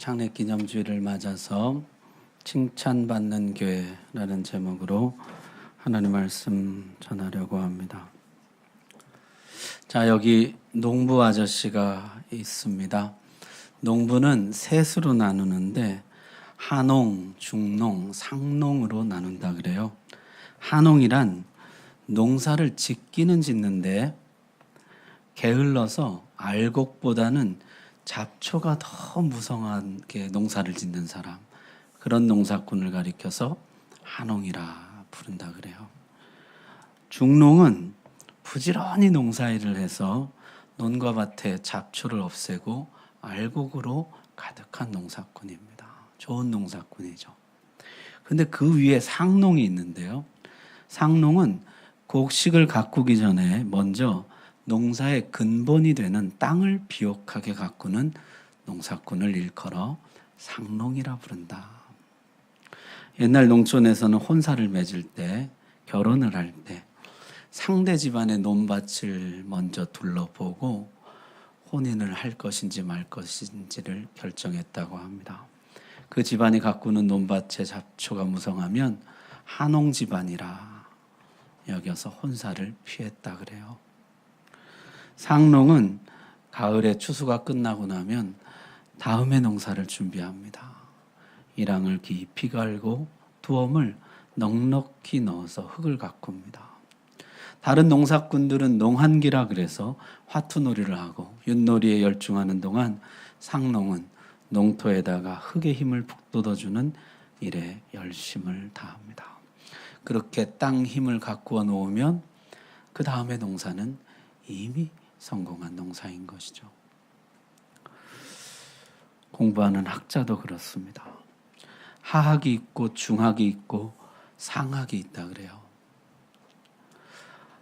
창립기념주일을 맞아서 칭찬받는 교회라는 제목으로 하나님 말씀 전하려고 합니다. 자, 여기 농부 아저씨가 있습니다. 농부는 셋으로 나누는데 하농, 중농, 상농으로 나눈다 그래요. 하농이란 농사를 짓기는 짓는데 게을러서 알곡보다는 잡초가 더 무성하게 농사를 짓는 사람, 그런 농사꾼을 가리켜서 하농이라 부른다 그래요. 중농은 부지런히 농사일을 해서 논과 밭에 잡초를 없애고 알곡으로 가득한 농사꾼입니다. 좋은 농사꾼이죠. 근데 그 위에 상농이 있는데요. 상농은 곡식을 가꾸기 전에 먼저 농사의 근본이 되는 땅을 비옥하게 가꾸는 농사꾼을 일컬어 상농이라 부른다. 옛날 농촌에서는 혼사를 맺을 때, 결혼을 할 때 상대 집안의 논밭을 먼저 둘러보고 혼인을 할 것인지 말 것인지를 결정했다고 합니다. 그 집안이 가꾸는 논밭의 잡초가 무성하면 하농 집안이라 여겨서 혼사를 피했다 그래요. 상농은 가을에 추수가 끝나고 나면 다음의 농사를 준비합니다. 이랑을 깊이 갈고 두엄을 넉넉히 넣어서 흙을 가꿉니다. 다른 농사꾼들은 농한기라 그래서 화투놀이를 하고 윷놀이에 열중하는 동안 상농은 농토에다가 흙의 힘을 북돋아주는 일에 열심을 다합니다. 그렇게 땅 힘을 가꾸어 놓으면 그 다음의 농사는 이미 성공한 농사인 것이죠. 공부하는 학자도 그렇습니다. 하학이 있고 중학이 있고 상학이 있다 그래요.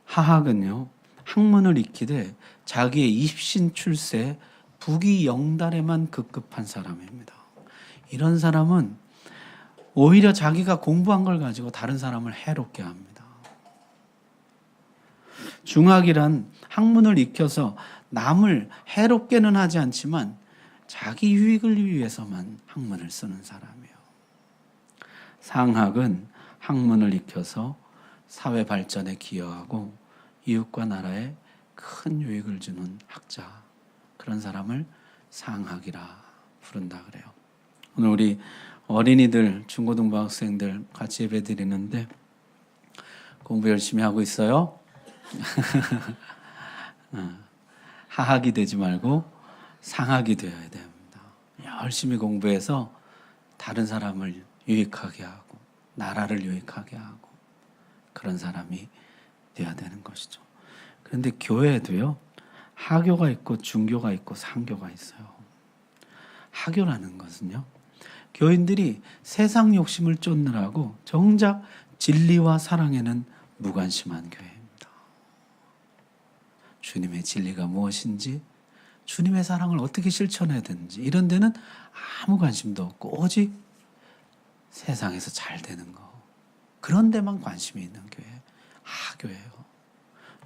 하학은요, 학문을 익히되 자기의 입신 출세 부귀 영달에만 급급한 사람입니다. 이런 사람은 오히려 자기가 공부한 걸 가지고 다른 사람을 해롭게 합니다. 중학이란 학문을 익혀서 남을 해롭게는 하지 않지만 자기 유익을 위해서만 학문을 쓰는 사람이에요. 상학은 학문을 익혀서 사회 발전에 기여하고 이웃과 나라에 큰 유익을 주는 학자, 그런 사람을 상학이라 부른다 그래요. 오늘 우리 어린이들, 중고등부 학생들 같이 예배 드리는데 공부 열심히 하고 있어요? 하학이 되지 말고 상학이 되어야 됩니다. 열심히 공부해서 다른 사람을 유익하게 하고 나라를 유익하게 하고 그런 사람이 되어야 되는 것이죠. 그런데 교회에도요, 하교가 있고 중교가 있고 상교가 있어요. 하교라는 것은요, 교인들이 세상 욕심을 쫓느라고 정작 진리와 사랑에는 무관심한 교회입니다. 주님의 진리가 무엇인지, 주님의 사랑을 어떻게 실천해야 되는지 이런 데는 아무 관심도 없고 오직 세상에서 잘 되는 거, 그런 데만 관심이 있는 교회, 하교예요.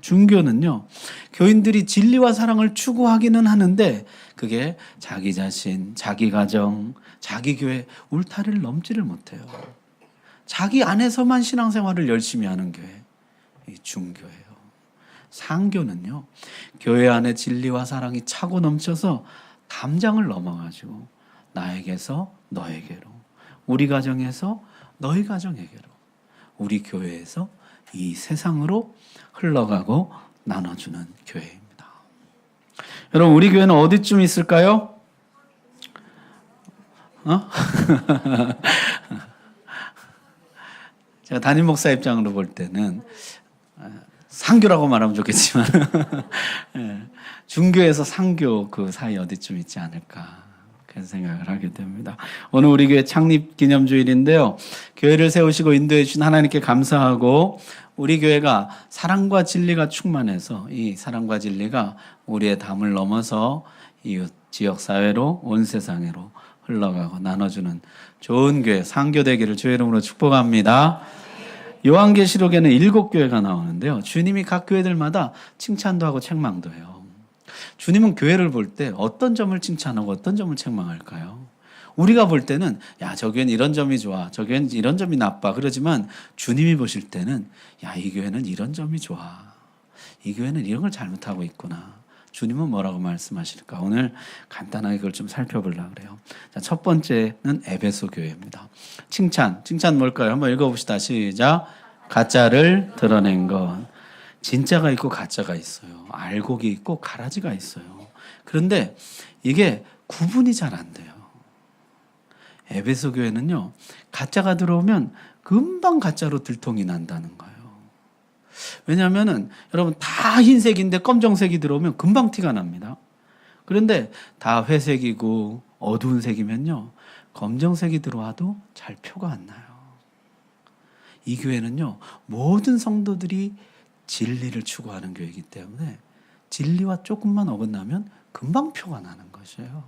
중교는요, 교인들이 진리와 사랑을 추구하기는 하는데 그게 자기 자신, 자기 가정, 자기 교회 울타리를 넘지를 못해요. 자기 안에서만 신앙생활을 열심히 하는 교회, 이 중교예요. 상교는요, 교회 안에 진리와 사랑이 차고 넘쳐서 담장을 넘어가지고 나에게서 너에게로, 우리 가정에서 너희 가정에게로, 우리 교회에서 이 세상으로 흘러가고 나눠주는 교회입니다. 여러분, 우리 교회는 어디쯤 있을까요? 제가 담임 목사 입장으로 볼 때는 상교라고 말하면 좋겠지만 중교에서 상교 그 사이 어디쯤 있지 않을까, 그런 생각을 하게 됩니다. 오늘 우리 교회 창립 기념주일인데요, 교회를 세우시고 인도해 주신 하나님께 감사하고 우리 교회가 사랑과 진리가 충만해서 이 사랑과 진리가 우리의 담을 넘어서 이웃 지역사회로 온 세상으로 흘러가고 나눠주는 좋은 교회, 상교 되기를 주의 이름으로 축복합니다. 요한계시록에는 7교회가 나오는데요, 주님이 각 교회들마다 칭찬도 하고 책망도 해요. 주님은 교회를 볼 때 어떤 점을 칭찬하고 어떤 점을 책망할까요? 우리가 볼 때는 야, 저 교회는 이런 점이 좋아, 저 교회는 이런 점이 나빠 그러지만 주님이 보실 때는 야, 이 교회는 이런 점이 좋아, 이 교회는 이런 걸 잘못하고 있구나. 주님은 뭐라고 말씀하실까? 오늘 간단하게 그걸 좀 살펴보려고 그래요. 자, 첫 번째는 에베소 교회입니다. 칭찬 뭘까요? 한번 읽어봅시다. 시작. 가짜를 드러낸 것. 진짜가 있고 가짜가 있어요. 알곡이 있고 가라지가 있어요. 그런데 이게 구분이 잘 안 돼요. 에베소 교회는요, 가짜가 들어오면 금방 가짜로 들통이 난다는 거예요. 왜냐하면은 여러분 다 흰색인데 검정색이 들어오면 금방 티가 납니다. 그런데 다 회색이고 어두운 색이면요, 검정색이 들어와도 잘 표가 안 나요. 이 교회는요, 모든 성도들이 진리를 추구하는 교회이기 때문에 진리와 조금만 어긋나면 금방 표가 나는 것이에요.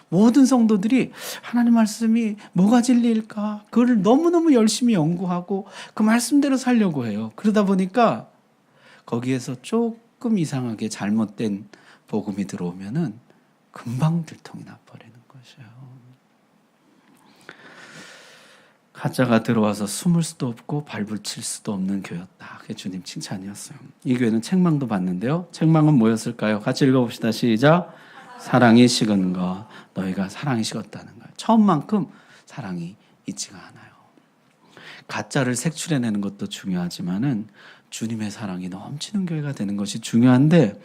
모든 성도들이 하나님 말씀이 뭐가 진리일까? 그걸 너무너무 열심히 연구하고 그 말씀대로 살려고 해요. 그러다 보니까 거기에서 조금 이상하게 잘못된 복음이 들어오면은 금방 들통이 나버리는 것이에요. 가짜가 들어와서 숨을 수도 없고 발붙일 수도 없는 교회였다. 그게 주님 칭찬이었어요. 이 교회는 책망도 받는데요. 책망은 뭐였을까요? 같이 읽어봅시다. 시작. 사랑이 식은 것. 너희가 사랑이 식었다는 거예요. 처음만큼 사랑이 있지가 않아요. 가짜를 색출해내는 것도 중요하지만은 주님의 사랑이 넘치는 교회가 되는 것이 중요한데,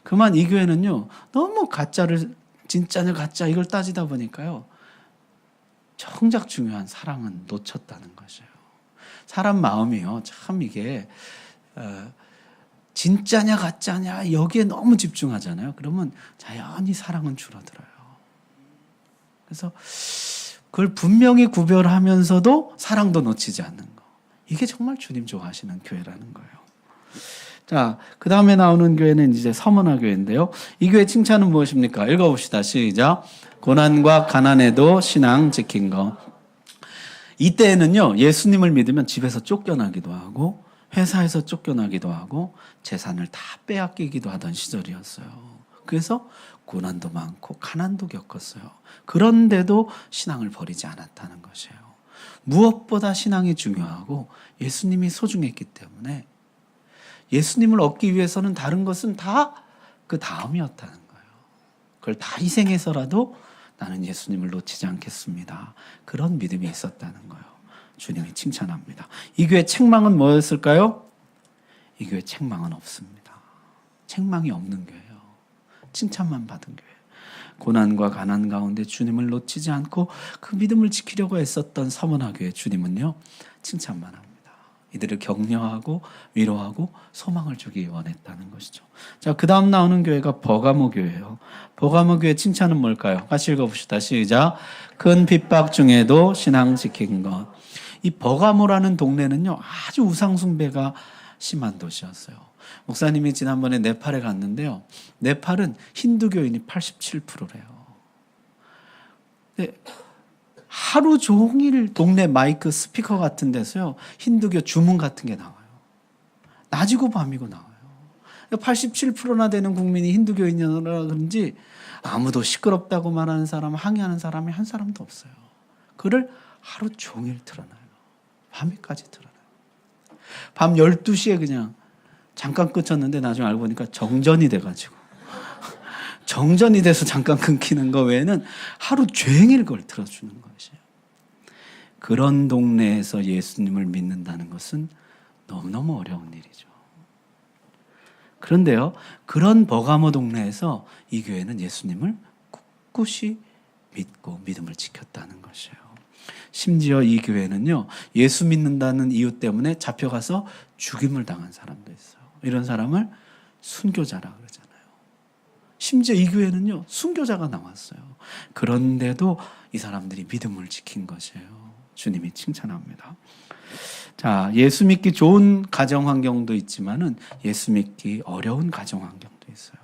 그만 이 교회는요, 너무 가짜를 진짜냐 가짜 이걸 따지다 보니까요, 정작 중요한 사랑은 놓쳤다는 것이에요. 사람 마음이요, 참 이게 진짜냐 가짜냐 여기에 너무 집중하잖아요. 그러면 자연히 사랑은 줄어들어요. 그래서 그걸 분명히 구별하면서도 사랑도 놓치지 않는 거. 이게 정말 주님 좋아하시는 교회라는 거예요. 자, 그 다음에 나오는 교회는 이제 서머나 교회인데요. 이 교회 칭찬은 무엇입니까? 읽어봅시다. 시작. 고난과 가난에도 신앙 지킨 거. 이때에는요, 예수님을 믿으면 집에서 쫓겨나기도 하고 회사에서 쫓겨나기도 하고 재산을 다 빼앗기기도 하던 시절이었어요. 그래서 고난도 많고 가난도 겪었어요. 그런데도 신앙을 버리지 않았다는 것이에요. 무엇보다 신앙이 중요하고 예수님이 소중했기 때문에 예수님을 얻기 위해서는 다른 것은 다 그 다음이었다는 거예요. 그걸 다 희생해서라도 나는 예수님을 놓치지 않겠습니다. 그런 믿음이 있었다는 거예요. 주님이 칭찬합니다. 이 교회 책망은 뭐였을까요? 이 교회 책망은 없습니다. 책망이 없는 교회예요. 칭찬만 받은 교회. 고난과 가난 가운데 주님을 놓치지 않고 그 믿음을 지키려고 애썼던 서머나 교회 주님은요, 칭찬만 합니다. 이들을 격려하고 위로하고 소망을 주기 원했다는 것이죠. 자, 그 다음 나오는 교회가 버가모 교회예요. 버가모 교회 칭찬은 뭘까요? 같이 읽어봅시다. 시작. 큰 핍박 중에도 신앙 지킨 것. 이 버가모라는 동네는요, 아주 우상 숭배가 심한 도시였어요. 목사님이 지난번에 네팔에 갔는데요, 네팔은 힌두교인이 87%래요. 하루 종일 동네 마이크 스피커 같은 데서요, 힌두교 주문 같은 게 나와요. 낮이고 밤이고 나와요. 87%나 되는 국민이 힌두교인이라 그런지 아무도 시끄럽다고 말하는 사람, 항의하는 사람이 한 사람도 없어요. 그를 하루 종일 틀어놔요. 밤에까지 틀어놔요. 밤 12시에 그냥 잠깐 끊쳤는데 나중에 알고 보니까 정전이 돼가지고 정전이 돼서 잠깐 끊기는 거 외에는 하루 종일 그걸 틀어주는 것이에요. 그런 동네에서 예수님을 믿는다는 것은 너무너무 어려운 일이죠. 그런데요, 그런 버가모 동네에서 이 교회는 예수님을 꿋꿋이 믿고 믿음을 지켰다는 것이에요. 심지어 이 교회는요, 예수 믿는다는 이유 때문에 잡혀가서 죽임을 당한 사람도 있어요. 이런 사람을 순교자라 그러잖아요. 심지어 이 교회는요, 순교자가 나왔어요. 그런데도 이 사람들이 믿음을 지킨 것이에요. 주님이 칭찬합니다. 자, 예수 믿기 좋은 가정 환경도 있지만은 예수 믿기 어려운 가정 환경도 있어요.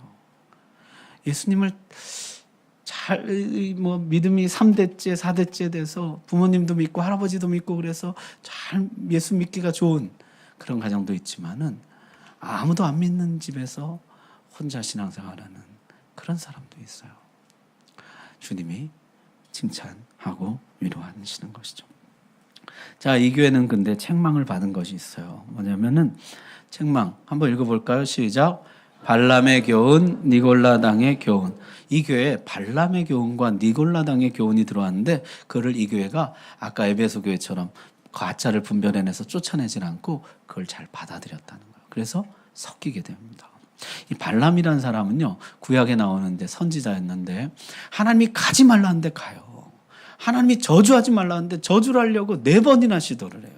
예수님을 믿음이 3대째, 4대째 돼서 부모님도 믿고 할아버지도 믿고 그래서 잘 예수 믿기가 좋은 그런 가정도 있지만은 아무도 안 믿는 집에서 혼자 신앙생활하는 그런 사람도 있어요. 주님이 칭찬하고 위로하시는 것이죠. 자, 이 교회는 근데 책망을 받은 것이 있어요. 뭐냐면은 책망 한번 읽어볼까요? 시작. 발람의 교훈, 니골라당의 교훈. 이 교회에 발람의 교훈과 니골라당의 교훈이 들어왔는데 그를 이 교회가 아까 에베소 교회처럼 가짜를 분별해내서 쫓아내질 않고 그걸 잘 받아들였다는 거예요. 그래서 섞이게 됩니다. 이 발람이라는 사람은요, 구약에 나오는데 선지자였는데 하나님이 가지 말라는데 가요. 하나님이 저주하지 말라는데 저주를 하려고 4번이나 시도를 해요.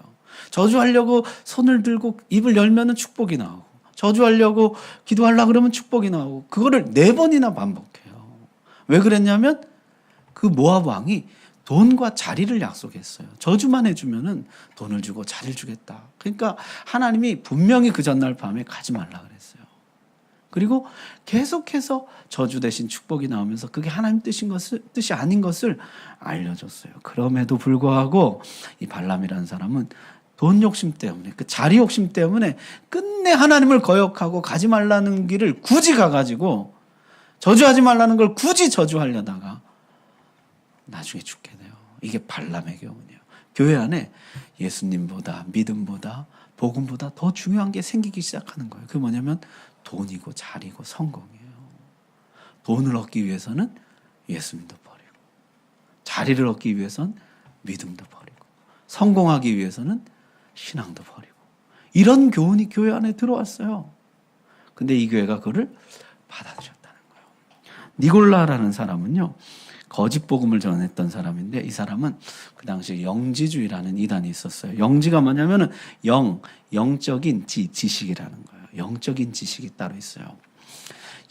저주하려고 손을 들고 입을 열면은 축복이 나오고, 저주하려고 기도하려고 그러면 축복이 나오고, 그거를 4번이나 반복해요. 왜 그랬냐면 그 모압 왕이 돈과 자리를 약속했어요. 저주만 해주면은 돈을 주고 자리를 주겠다. 그러니까 하나님이 분명히 그 전날 밤에 가지 말라 그랬어요. 그리고 계속해서 저주 대신 축복이 나오면서 그게 하나님 뜻이 아닌 것을 알려줬어요. 그럼에도 불구하고 이 발람이라는 사람은 돈 욕심 때문에, 그 자리 욕심 때문에 끝내 하나님을 거역하고 가지 말라는 길을 굳이 가가지고 저주하지 말라는 걸 굳이 저주하려다가 나중에 죽게 돼요. 이게 발람의 교훈이에요. 교회 안에 예수님보다, 믿음보다, 복음보다 더 중요한 게 생기기 시작하는 거예요. 그게 뭐냐면 돈이고 자리고 성공이에요. 돈을 얻기 위해서는 예수님도 버리고, 자리를 얻기 위해서는 믿음도 버리고, 성공하기 위해서는 신앙도 버리고, 이런 교훈이 교회 안에 들어왔어요. 근데 이 교회가 그를 받아들였다는 거예요. 니골라라는 사람은요, 거짓 복음을 전했던 사람인데, 이 사람은 그 당시 영지주의라는 이단이 있었어요. 영지가 뭐냐면은 영적인 지식이라는 거예요. 영적인 지식이 따로 있어요.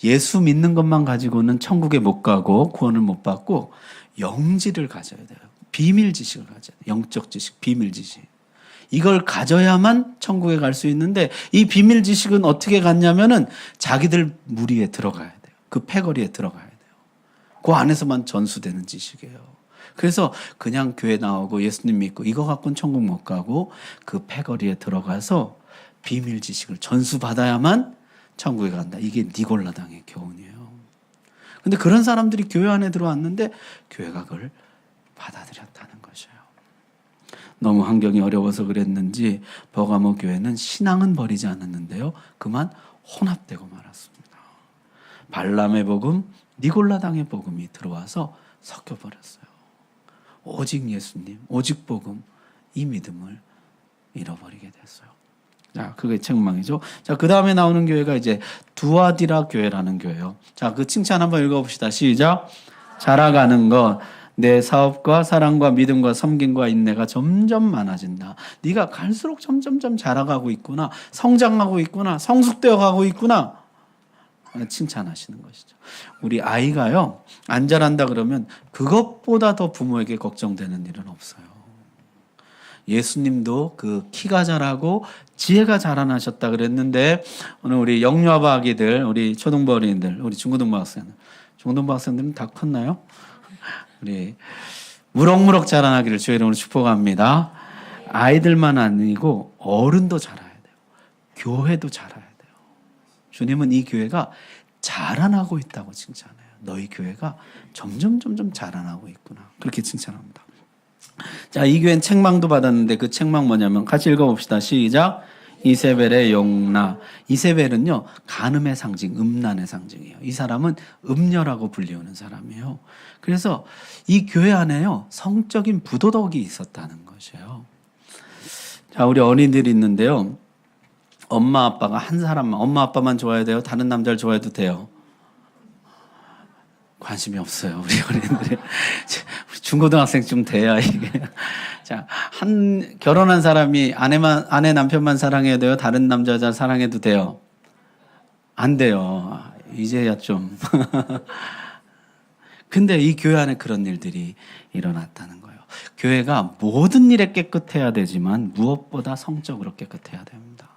예수 믿는 것만 가지고는 천국에 못 가고 구원을 못 받고 영지를 가져야 돼요. 비밀 지식을 가져야 돼요. 영적 지식, 비밀 지식. 이걸 가져야만 천국에 갈 수 있는데, 이 비밀 지식은 어떻게 갔냐면은 자기들 무리에 들어가야 돼요. 그 패거리에 들어가야 돼요. 그 안에서만 전수되는 지식이에요. 그래서 그냥 교회 나오고 예수님 믿고 이거 갖고는 천국 못 가고 그 패거리에 들어가서 비밀 지식을 전수받아야만 천국에 간다. 이게 니골라당의 교훈이에요. 근데 그런 사람들이 교회 안에 들어왔는데 교회가 그걸 받아들였다는 것이에요. 너무 환경이 어려워서 그랬는지 버가모 교회는 신앙은 버리지 않았는데요, 그만 혼합되고 말았습니다. 발람의 복음, 니골라당의 복음이 들어와서 섞여버렸어요. 오직 예수님, 오직 복음, 이 믿음을 잃어버리게 됐어요. 자, 그게 책망이죠. 자, 그 다음에 나오는 교회가 이제 두아디라 교회라는 교회예요. 자, 그 칭찬 한번 읽어봅시다. 시작. 자라가는 것, 내 사업과 사랑과 믿음과 섬김과 인내가 점점 많아진다. 네가 갈수록 점점점 자라가고 있구나, 성장하고 있구나, 성숙되어 가고 있구나, 칭찬하시는 것이죠. 우리 아이가요, 안 자란다 그러면 그것보다 더 부모에게 걱정되는 일은 없어요. 예수님도 그 키가 자라고 지혜가 자라나셨다 그랬는데, 오늘 우리 영유아바 아기들, 우리 초등부 어린이들, 우리 중고등부 학생들, 중고등부 학생들은 다 컸나요? 우리 무럭무럭 자라나기를 주의 이름으로 축복합니다. 아이들만 아니고 어른도 자라야 돼요. 교회도 자라야 돼요. 주님은 이 교회가 자라나고 있다고 칭찬해요. 너희 교회가 점점 자라나고 있구나, 그렇게 칭찬합니다. 자, 이 교회는 책망도 받았는데 그 책망 뭐냐면 같이 읽어봅시다. 시작. 이세벨의 용나. 이세벨은요, 간음의 상징, 음란의 상징이에요. 이 사람은 음녀라고 불리우는 사람이에요. 그래서 이 교회 안에요, 성적인 부도덕이 있었다는 것이에요. 자, 우리 어린이들이 있는데요, 엄마 아빠가 한 사람만, 엄마 아빠만 좋아해야 돼요? 다른 남자를 좋아해도 돼요? 관심이 없어요, 우리 어린이들이. 우리 중고등학생쯤 돼야 이게. 자, 결혼한 사람이 아내 남편만 사랑해야 돼요? 다른 남자 여자 사랑해도 돼요? 안 돼요. 이제야 좀. 근데 이 교회 안에 그런 일들이 일어났다는 거예요. 교회가 모든 일에 깨끗해야 되지만 무엇보다 성적으로 깨끗해야 됩니다.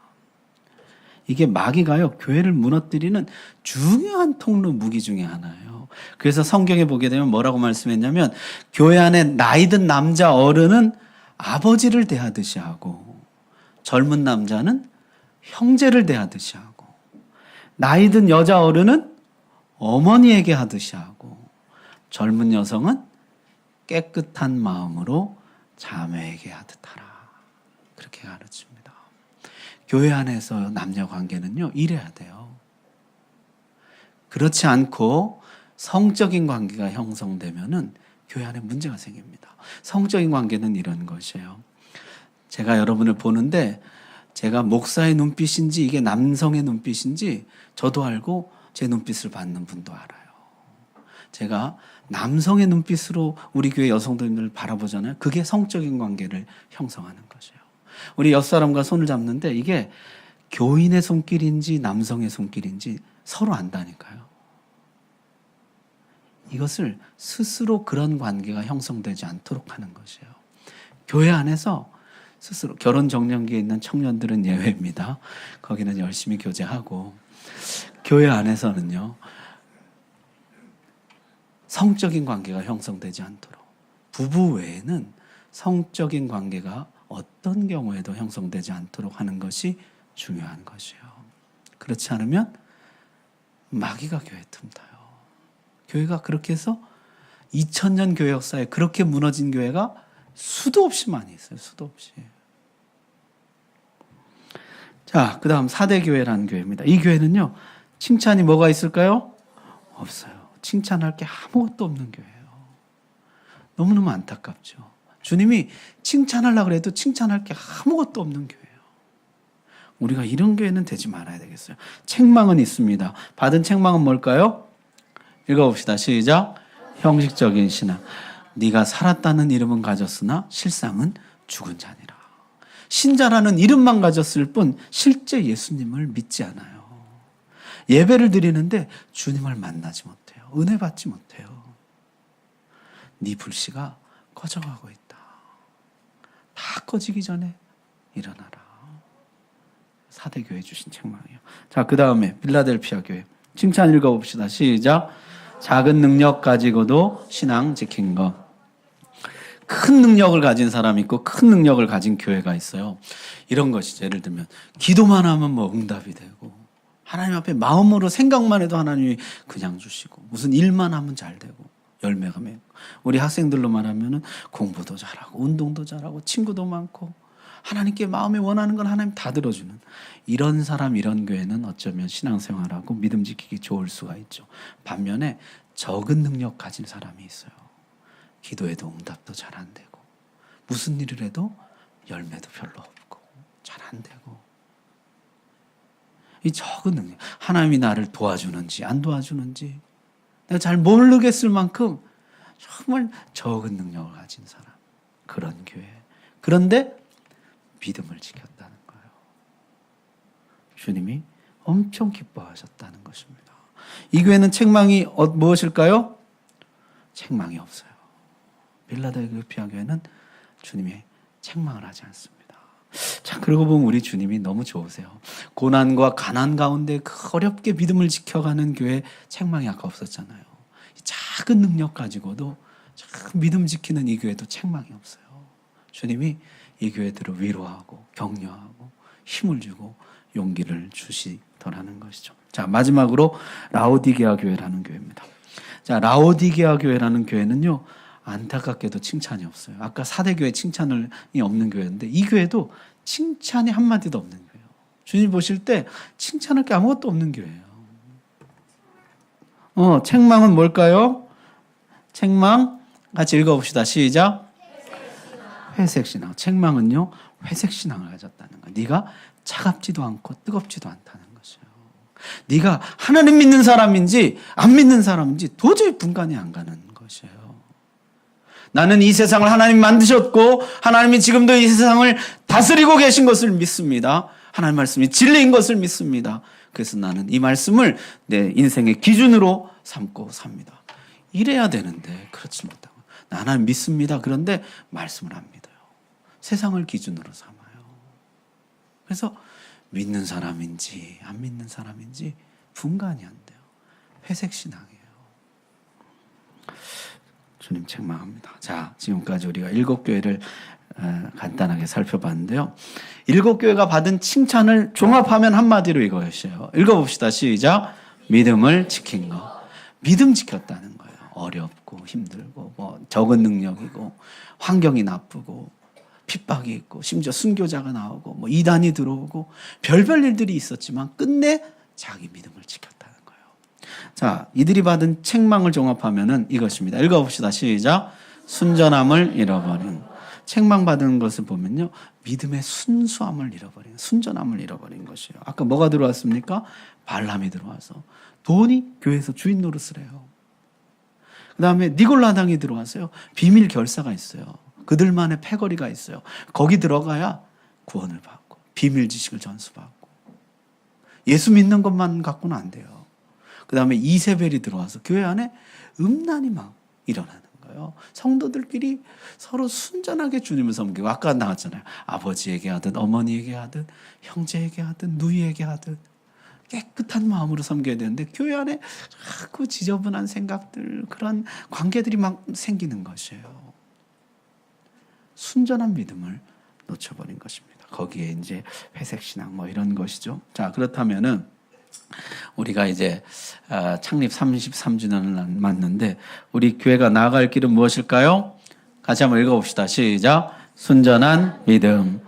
이게 마귀가요, 교회를 무너뜨리는 중요한 통로 무기 중에 하나예요. 그래서 성경에 보게 되면 뭐라고 말씀했냐면, 교회 안에 나이든 남자 어른은 아버지를 대하듯이 하고, 젊은 남자는 형제를 대하듯이 하고, 나이든 여자 어른은 어머니에게 하듯이 하고, 젊은 여성은 깨끗한 마음으로 자매에게 하듯 하라. 그렇게 가르칩니다. 교회 안에서 남녀 관계는요, 이래야 돼요. 그렇지 않고 성적인 관계가 형성되면은 교회 안에 문제가 생깁니다. 성적인 관계는 이런 것이에요. 제가 여러분을 보는데 제가 목사의 눈빛인지 이게 남성의 눈빛인지 저도 알고 제 눈빛을 받는 분도 알아요. 제가 남성의 눈빛으로 우리 교회 여성들을 바라보잖아요. 그게 성적인 관계를 형성하는 것이에요. 우리 옆사람과 손을 잡는데 이게 교인의 손길인지 남성의 손길인지 서로 안다니까요. 이것을 스스로 그런 관계가 형성되지 않도록 하는 것이에요. 교회 안에서 스스로 결혼 정년기에 있는 청년들은 예외입니다. 거기는 열심히 교제하고 교회 안에서는요. 성적인 관계가 형성되지 않도록 부부 외에는 성적인 관계가 어떤 경우에도 형성되지 않도록 하는 것이 중요한 것이에요. 그렇지 않으면 마귀가 교회 틈타요. 교회가 그렇게 해서 2000년 교회 역사에 그렇게 무너진 교회가 수도 없이 많이 있어요. 수도 없이. 자, 그 다음 4대 교회라는 교회입니다. 이 교회는요. 칭찬이 뭐가 있을까요? 없어요. 칭찬할 게 아무것도 없는 교회예요. 너무너무 안타깝죠. 주님이 칭찬하려고 해도 칭찬할 게 아무것도 없는 교회예요. 우리가 이런 교회는 되지 말아야 되겠어요. 책망은 있습니다. 받은 책망은 뭘까요? 읽어봅시다. 시작. 형식적인 신앙. 네가 살았다는 이름은 가졌으나 실상은 죽은 자니라. 신자라는 이름만 가졌을 뿐 실제 예수님을 믿지 않아요. 예배를 드리는데 주님을 만나지 못해요. 은혜 받지 못해요. 네 불씨가 꺼져가고 있다. 다 꺼지기 전에 일어나라. 4대 교회 주신 책망이에요. 자, 그 다음에 빌라델피아 교회. 칭찬 읽어봅시다. 시작. 작은 능력 가지고도 신앙 지킨 것. 큰 능력을 가진 사람이 있고 큰 능력을 가진 교회가 있어요. 이런 것이죠. 예를 들면 기도만 하면 뭐 응답이 되고 하나님 앞에 마음으로 생각만 해도 하나님이 그냥 주시고 무슨 일만 하면 잘 되고 열매가 맺고 우리 학생들로 말하면 공부도 잘하고 운동도 잘하고 친구도 많고 하나님께 마음에 원하는 건 하나님 다 들어주는 이런 사람 이런 교회는 어쩌면 신앙생활하고 믿음 지키기 좋을 수가 있죠. 반면에 적은 능력 가진 사람이 있어요. 기도해도 응답도 잘 안 되고 무슨 일을 해도 열매도 별로 없고 잘 안 되고 이 적은 능력 하나님이 나를 도와주는지 안 도와주는지 내가 잘 모르겠을 만큼 정말 적은 능력을 가진 사람 그런 교회 그런데 믿음을 지켰다는 거예요. 주님이 엄청 기뻐하셨다는 것입니다. 이 교회는 책망이 무엇일까요? 책망이 없어요. 빌라델피아 교회는 주님이 책망을 하지 않습니다. 자, 그러고 보면 우리 주님이 너무 좋으세요. 고난과 가난 가운데 어렵게 믿음을 지켜가는 교회 책망이 아까 없었잖아요. 작은 능력 가지고도 믿음 지키는 이 교회도 책망이 없어요. 주님이 이 교회들을 위로하고 격려하고 힘을 주고 용기를 주시더라는 것이죠. 자, 마지막으로 라오디게아 교회라는 교회입니다. 자, 라오디게아 교회라는 교회는요. 안타깝게도 칭찬이 없어요. 아까 4대 교회 칭찬이 없는 교회인데 이 교회도 칭찬이 한마디도 없는 교회예요. 주님 보실 때 칭찬할 게 아무것도 없는 교회예요. 책망은 뭘까요? 책망 같이 읽어봅시다. 시작. 회색신앙. 책망은요. 회색신앙을 가졌다는 거예요. 네가 차갑지도 않고 뜨겁지도 않다는 것이에요. 네가 하나님 믿는 사람인지 안 믿는 사람인지 도저히 분간이 안 가는 것이에요. 나는 이 세상을 하나님 만드셨고 하나님이 지금도 이 세상을 다스리고 계신 것을 믿습니다. 하나님 말씀이 진리인 것을 믿습니다. 그래서 나는 이 말씀을 내 인생의 기준으로 삼고 삽니다. 이래야 되는데 그렇지 못하고 나 하나님 믿습니다. 그런데 말씀을 안 믿어요. 세상을 기준으로 삼아요. 그래서 믿는 사람인지 안 믿는 사람인지 분간이 안 돼요. 회색 신앙이에요. 주님 책망합니다. 자, 지금까지 우리가 7교회를 간단하게 살펴봤는데요. 7교회가 받은 칭찬을 종합하면 한마디로 이것이에요. 읽어봅시다. 시작. 믿음을 지킨 것. 믿음 지켰다는 거예요. 어렵고 힘들고 뭐 적은 능력이고 환경이 나쁘고 핍박이 있고 심지어 순교자가 나오고 뭐 이단이 들어오고 별별 일들이 있었지만 끝내 자기 믿음을 지켰다는 거예요. 자, 이들이 받은 책망을 종합하면은 이것입니다. 읽어봅시다. 시작. 순전함을 잃어버린. 책망받은 것을 보면요, 믿음의 순수함을 잃어버린, 순전함을 잃어버린 것이에요. 아까 뭐가 들어왔습니까? 발람이 들어와서 돈이 교회에서 주인 노릇을 해요. 그 다음에 니골라당이 들어왔어요. 비밀 결사가 있어요. 그들만의 패거리가 있어요. 거기 들어가야 구원을 받고 비밀 지식을 전수받고 예수 믿는 것만 갖고는 안 돼요. 그 다음에 이세벨이 들어와서 교회 안에 음란이 막 일어나는 거예요. 성도들끼리 서로 순전하게 주님을 섬기고, 아까 나왔잖아요. 아버지에게 하든 어머니에게 하든 형제에게 하든 누이에게 하든 깨끗한 마음으로 섬겨야 되는데 교회 안에 자꾸 지저분한 생각들, 그런 관계들이 막 생기는 것이에요. 순전한 믿음을 놓쳐버린 것입니다. 거기에 이제 회색신앙 뭐 이런 것이죠. 자, 그렇다면은 우리가 이제 창립 33주년을 맞는데 우리 교회가 나아갈 길은 무엇일까요? 같이 한번 읽어봅시다. 시작. 순전한 믿음.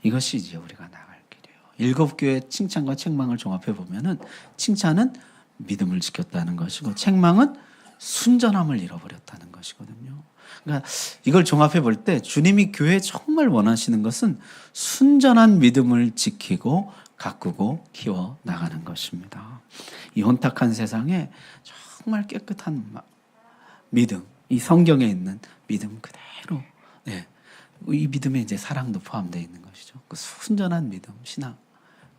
이것이 이제 우리가 나아갈 길이에요. 7교회 칭찬과 책망을 종합해 보면은 칭찬은 믿음을 지켰다는 것이고 책망은 순전함을 잃어버렸다는 것이거든요. 그러니까 이걸 종합해 볼 때 주님이 교회에 정말 원하시는 것은 순전한 믿음을 지키고 가꾸고 키워 나가는 것입니다. 이 혼탁한 세상에 정말 깨끗한 믿음, 이 성경에 있는 믿음 그대로, 이 믿음에 이제 사랑도 포함되어 있는 것이죠. 그 순전한 믿음, 신앙,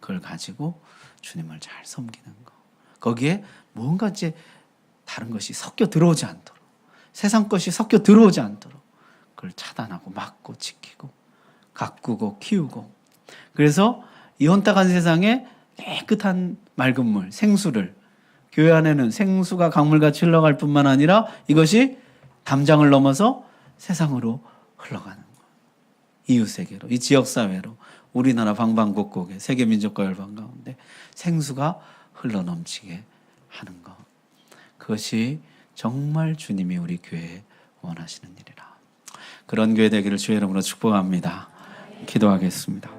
그걸 가지고 주님을 잘 섬기는 거. 거기에 뭔가 이제 다른 것이 섞여 들어오지 않도록, 세상 것이 섞여 들어오지 않도록 그걸 차단하고 막고 지키고 가꾸고 키우고. 그래서 이 혼탁한 세상에 깨끗한 맑은 물, 생수를, 교회 안에는 생수가 강물같이 흘러갈 뿐만 아니라 이것이 담장을 넘어서 세상으로 흘러가는 거예요. 이웃세계로, 이 지역사회로, 우리나라 방방곡곡에 세계 민족과 열방 가운데 생수가 흘러넘치게 하는 것. 그것이 정말 주님이 우리 교회에 원하시는 일이라. 그런 교회 되기를 주의 이름으로 축복합니다. 기도하겠습니다.